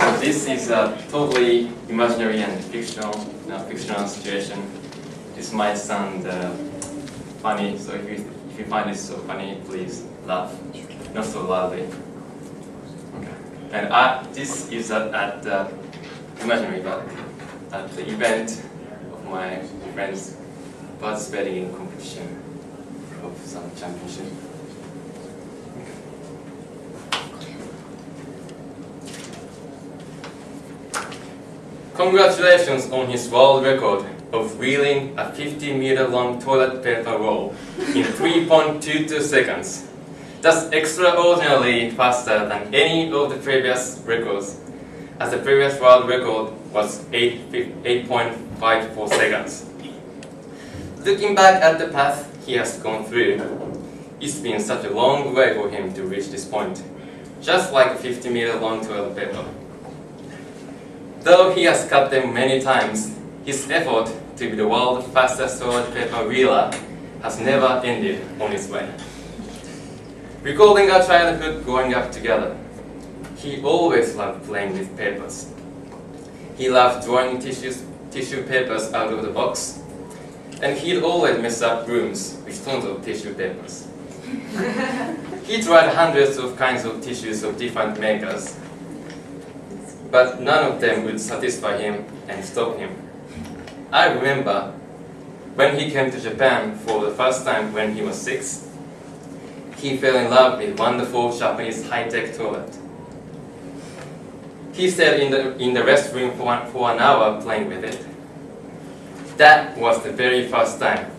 This is a totally imaginary and fictional situation. This might sound funny, so if you find this so funny, please laugh, not so loudly. Okay. And this is at imaginary, but at the event of my friends participating in competition of some championship. Congratulations on his world record of wheeling a 50-meter long toilet paper roll in 3.22 seconds. That's extraordinarily faster than any of the previous records, as the previous world record was 8.54 seconds. Looking back at the path he has gone through, it's been such a long way for him to reach this point, just like a 50-meter long toilet paper. Though he has cut them many times, his effort to be the world's fastest toilet paper wheeler has never ended on his way. Recalling our childhood growing up together, he always loved playing with papers. He loved drawing tissue papers out of the box, and he'd always mess up rooms with tons of tissue papers. He tried hundreds of kinds of tissues of different makers, but none of them would satisfy him and stop him. I remember when he came to Japan for the first time when he was 6, he fell in love with wonderful Japanese high-tech toilet. He stayed in the restroom for an hour playing with it. That was the very first time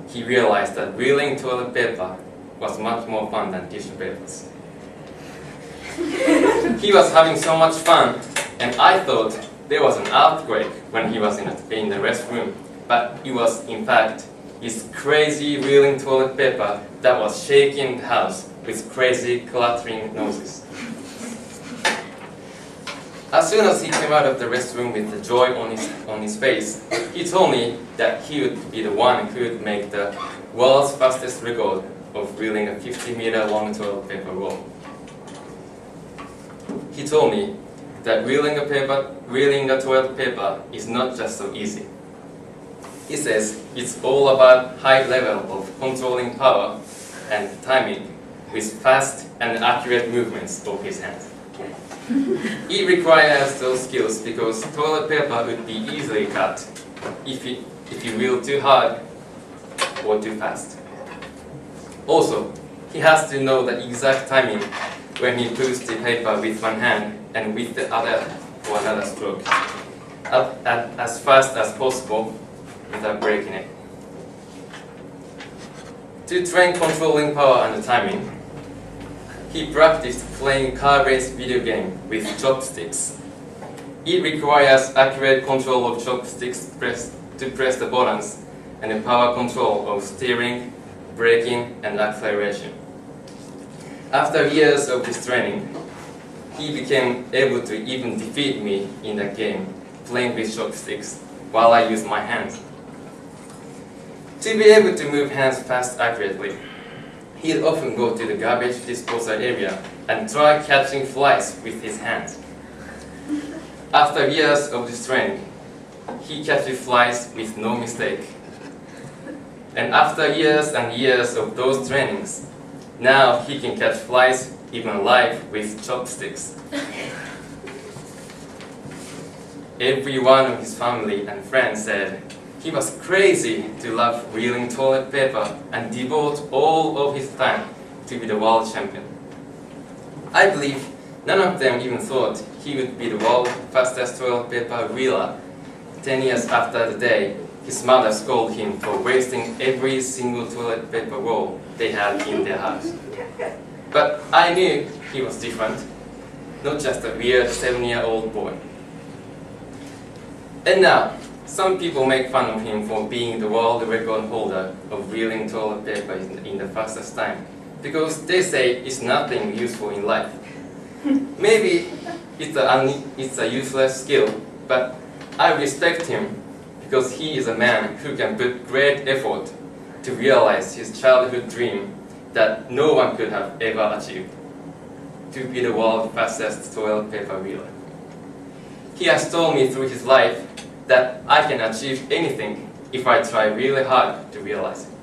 he realized that wheeling toilet paper was much more fun than tissue papers. He was having so much fun, and I thought there was an earthquake when he was in the restroom, but it was in fact his crazy wheeling toilet paper that was shaking the house with crazy clattering noises. As soon as he came out of the restroom with the joy on his face, he told me that he would be the one who would make the world's fastest record of wheeling a 50-meter long toilet paper roll. He told me that wheeling a toilet paper is not just so easy. He says it's all about high level of controlling power and timing with fast and accurate movements of his hands. It requires those skills because toilet paper would be easily cut if you wheel too hard or too fast. Also, he has to know the exact timing when he pulls the paper with one hand and with the other for another stroke, as fast as possible without breaking it. To train controlling power and timing, he practiced playing car race video game with chopsticks. It requires accurate control of chopsticks to press the buttons and the power control of steering, braking, and acceleration. After years of this training, he became able to even defeat me in that game, playing with chopsticks, while I used my hands. To be able to move hands fast accurately, he'd often go to the garbage disposal area and try catching flies with his hands. After years of this training, he catches flies with no mistake. And after years and years of those trainings, now he can catch flies even alive with chopsticks. Everyone of his family and friends said he was crazy to love wheeling toilet paper and devote all of his time to be the world champion. I believe none of them even thought he would be the world's fastest toilet paper wheeler 10 years after the day his mother scolded him for wasting every single toilet paper roll they had in their house. But I knew he was different, not just a weird 7-year-old boy. And now, some people make fun of him for being the world record holder of wheeling toilet paper in the fastest time, because they say it's nothing useful in life. Maybe it's a useless skill, but I respect him because he is a man who can put great effort to realize his childhood dream that no one could have ever achieved, to be the world's fastest toilet paper wheeler. He has told me through his life that I can achieve anything if I try really hard to realize it.